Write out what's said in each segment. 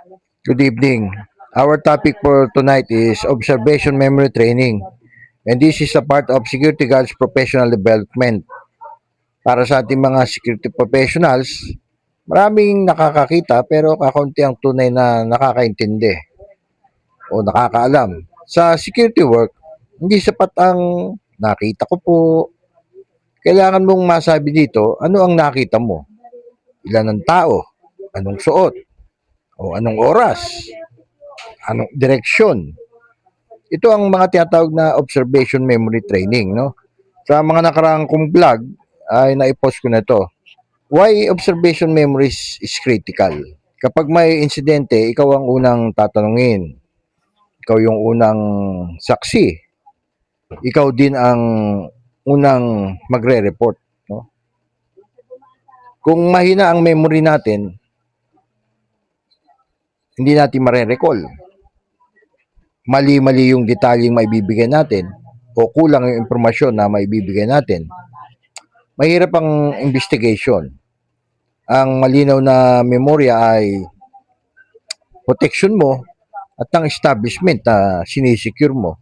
Good evening. Our topic for tonight is observation memory training. And this is a part of security guards professional development. Para sa ating mga security professionals, maraming nakakakita pero kakaunti ang tunay na nakakaintindi o nakakaalam. Sa security work, hindi sapat ang nakita ko po. Kailangan mong masabi dito ano ang nakita mo. Ilan ang tao, anong suot, o anong oras, anong direksyon. Ito ang mga tinatawag na observation memory training, no? Sa mga nakaraang kong vlog ay naipost ko na to. Why observation memory is critical? Kapag may insidente, ikaw ang unang tatanungin. Ikaw yung unang saksi. Ikaw din ang unang magre-report, no? Kung mahina ang memory natin, hindi natin mare-recall. Mali-mali yung detalyeng maibibigay natin o kulang yung impormasyon na maibibigay natin, mahirap ang investigation. Ang malinaw na memorya ay protection mo at ang establishment na sinisecure mo.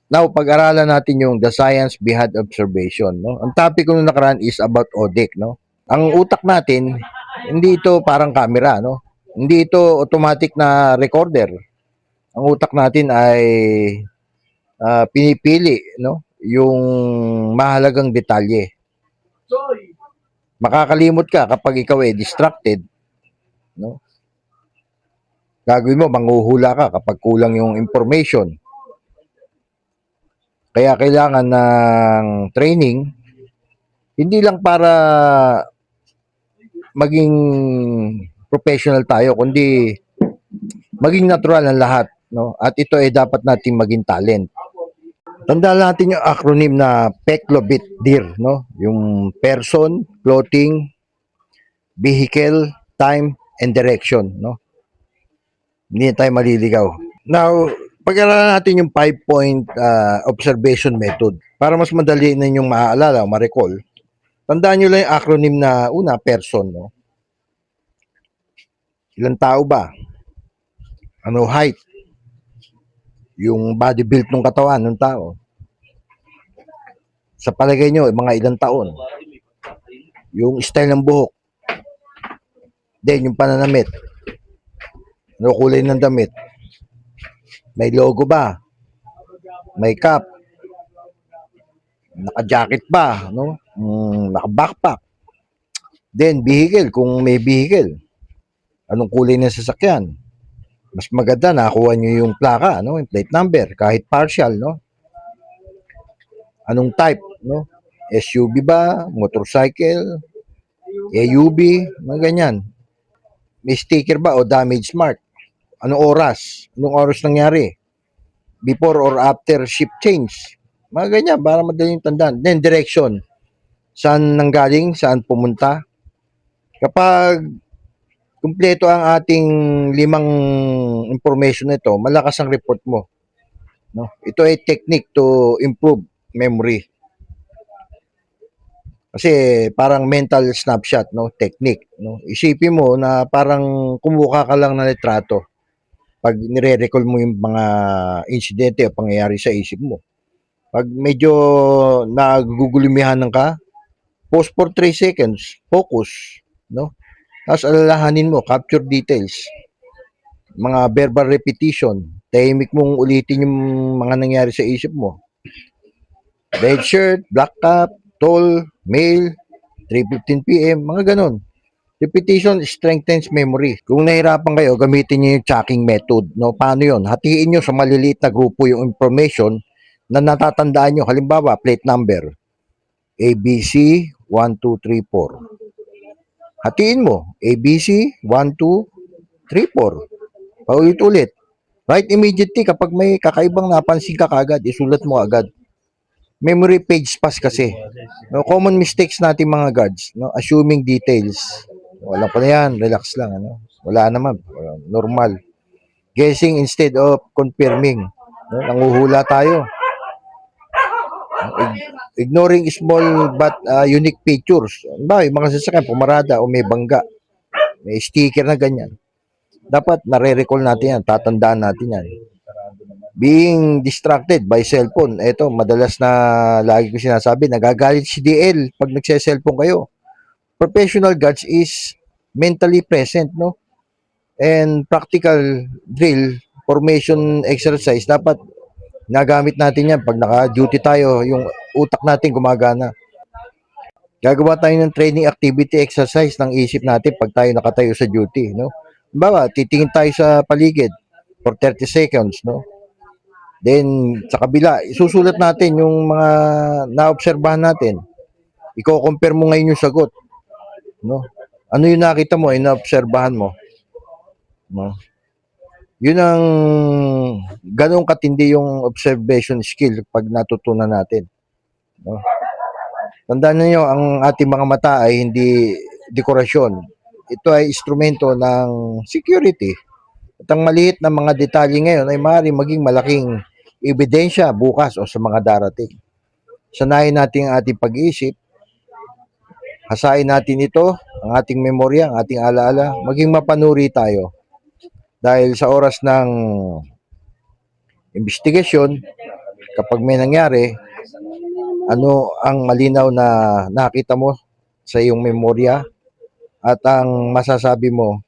Now, pag-aralan natin yung the science behind observation. No? Ang topic ko nung nakaraan is about ODEC. No? Ang utak natin, hindi ito parang camera. No? Hindi ito automatic na recorder. Ang utak natin ay pinipili, no, yung mahalagang detalye. Makakalimot ka kapag ikaw ay distracted, no? Gagawin mo, manghuhula ka kapag kulang yung information. Kaya kailangan ng training, hindi lang para maging professional tayo, kundi maging natural ang lahat, no? At ito ay dapat nating maging talent. Tandaan natin yung acronym na PECLOBIT-DIR, no? Yung person, clothing, vehicle, time, and direction, no? Hindi tayo maliligaw. Now, pag-aralan natin yung 5-point observation method. Para mas madali ninyong maaalala o ma-recall, tandaan nyo lang yung acronym na una, person, no? Ilang tao ba? Ano height? Yung body build ng katawan ng tao. Sa palagay nyo, mga ilang taon? Yung style ng buhok. Then, yung pananamit. Ano kulay ng damit? May logo ba? May cap? Naka-jacket ba? No? Naka-backpack? Then, vehicle, kung may vehicle. Anong kulay ng sasakyan? Mas maganda, nakakuha nyo yung plaka, no? Yung plate number, kahit partial, no? Anong type, no? SUV ba? Motorcycle? AUV? Mga ganyan. May sticker ba o damage mark? Anong oras? Anong oras nangyari? Before or after shift change? Mga ganyan, para madaling tandaan. Then, direction. Saan nanggaling? Saan pumunta? Kapag kumpleto ang ating 5 information nito, malakas ang report mo. No? Ito ay technique to improve memory. Kasi parang mental snapshot, no, technique, no. Isipin mo na parang kumuha ka lang ng litrato pag nire-recall mo yung mga insidente o pangyayari sa isip mo. Pag medyo nagugulumihanan ka, pause for 3 seconds, focus, no. Tapos alalahanin mo, capture details, mga verbal repetition, tahimik mong ulitin yung mga nangyari sa isip mo. Red shirt, black cap, tall, male, 3:15 p.m., mga ganon. Repetition strengthens memory. Kung nahirapan kayo, gamitin niyo yung tracking method. No? Paano yun? Hatiin niyo sa maliliit na grupo yung information na natatandaan niyo. Halimbawa, plate number, ABC 1234. Hatiin mo, ABC 1234. Paulit-ulit. Right immediately kapag may kakaibang napansin ka kagad, isulat mo agad. Memory page pass kasi. No, common mistakes natin mga guards, no, assuming details. Wala pa na yan, relax lang, ano. Wala naman, normal. Guessing instead of confirming. No, nanguhula tayo. Ignoring small but unique features. Ba, yung mga sasakyan pumarada o may bangga. May sticker na ganyan. Dapat nare-recall natin yan, tatandaan natin yan. Being distracted by cellphone, eto madalas na lagi ko sinasabi, nagagalit si DL pag nagse-cellphone kayo. Professional guards is mentally present, no? And practical drill, formation exercise, dapat nagamit natin yan pag naka-duty tayo, yung utak natin gumagana. Gagawa tayo ng training activity exercise ng isip natin pag tayo nakatayo sa duty, no? Bawa, titingin tayo sa paligid for 30 seconds, no? Then, sa kabila, isusulat natin yung mga naobserbahan natin. Iko-compare mo ngayon yung sagot, no? Ano yung nakita mo, yung naobserbahan mo, no? Yun ang ganun katindi yung observation skill pag natutunan natin, no? Tandaan niyo, ang ating mga mata ay hindi dekorasyon. Ito ay instrumento ng security. At ang maliit na mga detalye ngayon ay maaaring maging malaking ebidensya bukas o sa mga darating. Sanayin natin ang ating pag-iisip, hasain natin ito, ang ating memorya, ang ating alaala, maging mapanuri tayo. Dahil sa oras ng investigasyon, kapag may nangyari, ano ang malinaw na nakita mo sa iyong memorya at ang masasabi mo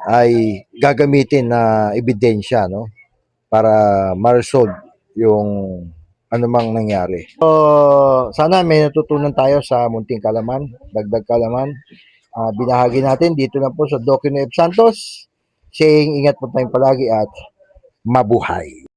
ay gagamitin na ebidensya, no? Para ma-resolve yung anumang nangyari. So, sana may natutunan tayo sa munting kalaman, dagdag kalaman. Binahagi natin dito na po sa Doc F. Santos, saying ingat po tayong palagi at mabuhay.